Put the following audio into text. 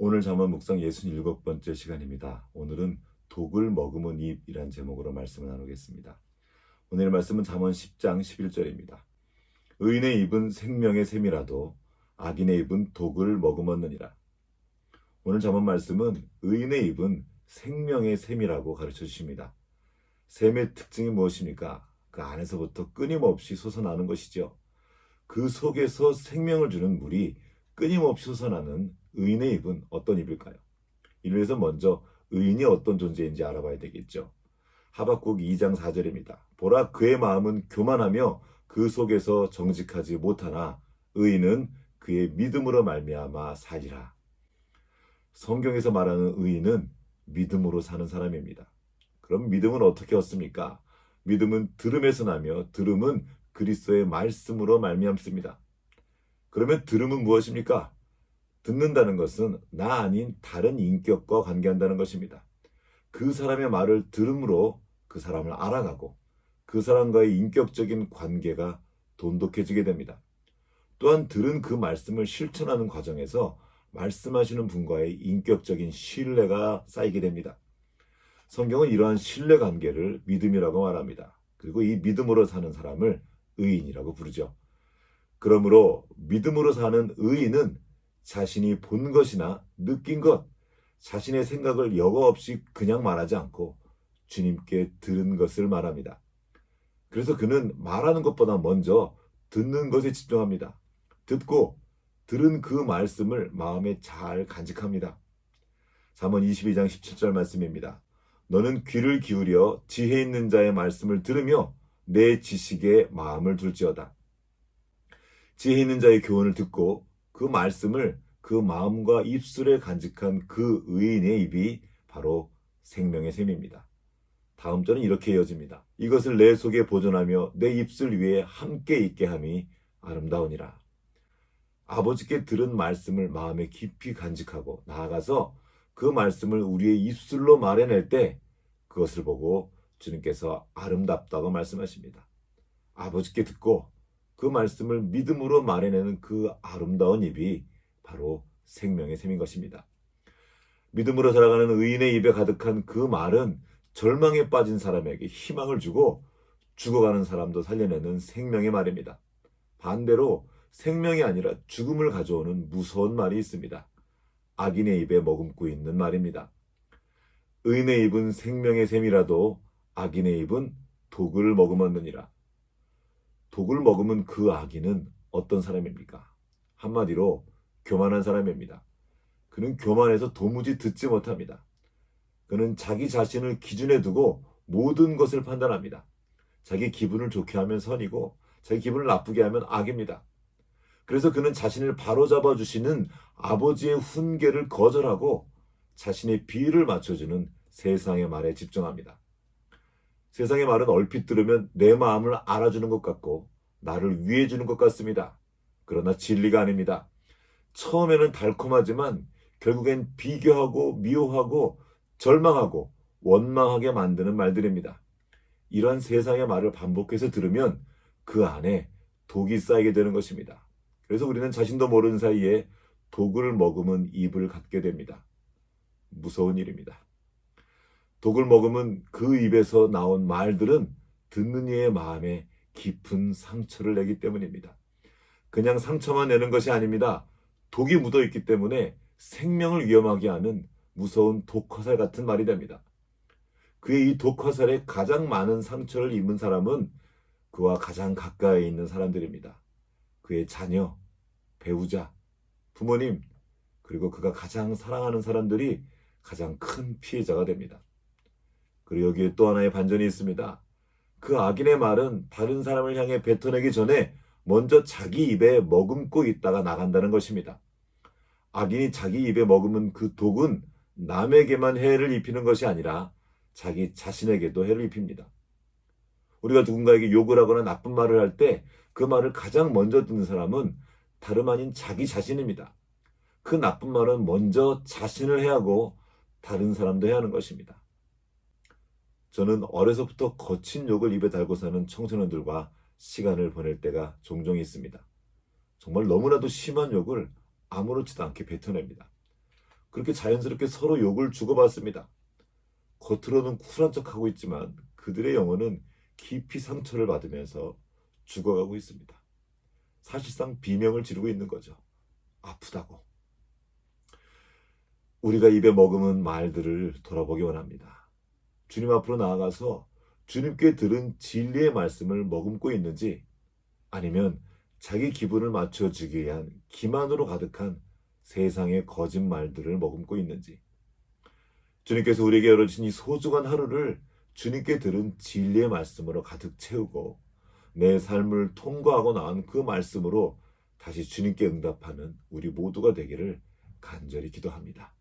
오늘 잠언 묵상 67번째 시간입니다. 오늘은 독을 머금은 입이란 제목으로 말씀을 나누겠습니다. 오늘 말씀은 잠언 10장 11절입니다. 의인의 입은 생명의 샘이라도 악인의 입은 독을 머금었느니라. 오늘 잠언 말씀은 의인의 입은 생명의 샘이라고 가르쳐 주십니다. 샘의 특징이 무엇입니까? 그 안에서부터 끊임없이 솟아나는 것이죠. 그 속에서 생명을 주는 물이 끊임없이 솟아나는 의인의 입은 어떤 입일까요? 이를 위해서 먼저 의인이 어떤 존재인지 알아봐야 되겠죠. 하박국 2장 4절입니다. 보라, 그의 마음은 교만하며 그 속에서 정직하지 못하나 의인은 그의 믿음으로 말미암아 살리라. 성경에서 말하는 의인은 믿음으로 사는 사람입니다. 그럼 믿음은 어떻게 얻습니까? 믿음은 들음에서 나며 들음은 그리스도의 말씀으로 말미암습니다. 그러면 들음은 무엇입니까? 듣는다는 것은 나 아닌 다른 인격과 관계한다는 것입니다. 그 사람의 말을 들음으로 그 사람을 알아가고 그 사람과의 인격적인 관계가 돈독해지게 됩니다. 또한 들은 그 말씀을 실천하는 과정에서 말씀하시는 분과의 인격적인 신뢰가 쌓이게 됩니다. 성경은 이러한 신뢰 관계를 믿음이라고 말합니다. 그리고 이 믿음으로 사는 사람을 의인이라고 부르죠. 그러므로 믿음으로 사는 의인은 자신이 본 것이나 느낀 것, 자신의 생각을 여과 없이 그냥 말하지 않고 주님께 들은 것을 말합니다. 그래서 그는 말하는 것보다 먼저 듣는 것에 집중합니다. 듣고 들은 그 말씀을 마음에 잘 간직합니다. 잠언 22장 17절 말씀입니다. 너는 귀를 기울여 지혜 있는 자의 말씀을 들으며 내 지식에 마음을 둘지어다. 지혜 있는 자의 교훈을 듣고 그 말씀을 그 마음과 입술에 간직한 그 의인의 입이 바로 생명의 샘입니다. 다음 절은 이렇게 이어집니다. 이것을 내 속에 보존하며 내 입술 위에 함께 있게 함이 아름다우니라. 아버지께 들은 말씀을 마음에 깊이 간직하고 나아가서 그 말씀을 우리의 입술로 말해낼 때 그것을 보고 주님께서 아름답다고 말씀하십니다. 아버지께 듣고 그 말씀을 믿음으로 말해내는 그 아름다운 입이 바로 생명의 샘인 것입니다. 믿음으로 살아가는 의인의 입에 가득한 그 말은 절망에 빠진 사람에게 희망을 주고 죽어가는 사람도 살려내는 생명의 말입니다. 반대로 생명이 아니라 죽음을 가져오는 무서운 말이 있습니다. 악인의 입에 머금고 있는 말입니다. 의인의 입은 생명의 샘이라도 악인의 입은 독을 머금었느니라. 독을 머금은 그 악인은 어떤 사람입니까? 한마디로 교만한 사람입니다. 그는 교만해서 도무지 듣지 못합니다. 그는 자기 자신을 기준에 두고 모든 것을 판단합니다. 자기 기분을 좋게 하면 선이고 자기 기분을 나쁘게 하면 악입니다. 그래서 그는 자신을 바로잡아 주시는 아버지의 훈계를 거절하고 자신의 비위를 맞춰주는 세상의 말에 집중합니다. 세상의 말은 얼핏 들으면 내 마음을 알아주는 것 같고 나를 위해주는 것 같습니다. 그러나 진리가 아닙니다. 처음에는 달콤하지만 결국엔 비교하고 미워하고 절망하고 원망하게 만드는 말들입니다. 이런 세상의 말을 반복해서 들으면 그 안에 독이 쌓이게 되는 것입니다. 그래서 우리는 자신도 모르는 사이에 독을 머금은 입을 갖게 됩니다. 무서운 일입니다. 독을 머금은 그 입에서 나온 말들은 듣는 이의 마음에 깊은 상처를 내기 때문입니다. 그냥 상처만 내는 것이 아닙니다. 독이 묻어있기 때문에 생명을 위험하게 하는 무서운 독화살 같은 말이 됩니다. 그의 이 독화살에 가장 많은 상처를 입은 사람은 그와 가장 가까이 있는 사람들입니다. 그의 자녀, 배우자, 부모님, 그리고 그가 가장 사랑하는 사람들이 가장 큰 피해자가 됩니다. 그리고 여기에 또 하나의 반전이 있습니다. 그 악인의 말은 다른 사람을 향해 뱉어내기 전에 먼저 자기 입에 머금고 있다가 나간다는 것입니다. 악인이 자기 입에 머금은 그 독은 남에게만 해를 입히는 것이 아니라 자기 자신에게도 해를 입힙니다. 우리가 누군가에게 욕을 하거나 나쁜 말을 할 때 그 말을 가장 먼저 듣는 사람은 다름 아닌 자기 자신입니다. 그 나쁜 말은 먼저 자신을 해하고 다른 사람도 해야 하는 것입니다. 저는 어려서부터 거친 욕을 입에 달고 사는 청소년들과 시간을 보낼 때가 종종 있습니다. 정말 너무나도 심한 욕을 아무렇지도 않게 뱉어냅니다. 그렇게 자연스럽게 서로 욕을 주고받습니다. 겉으로는 쿨한 척하고 있지만 그들의 영혼은 깊이 상처를 받으면서 죽어가고 있습니다. 사실상 비명을 지르고 있는 거죠. 아프다고. 우리가 입에 머금은 말들을 돌아보기 원합니다. 주님 앞으로 나아가서 주님께 들은 진리의 말씀을 머금고 있는지, 아니면 자기 기분을 맞춰주기 위한 기만으로 가득한 세상의 거짓말들을 머금고 있는지, 주님께서 우리에게 열어주신 이 소중한 하루를 주님께 들은 진리의 말씀으로 가득 채우고 내 삶을 통과하고 나온 그 말씀으로 다시 주님께 응답하는 우리 모두가 되기를 간절히 기도합니다.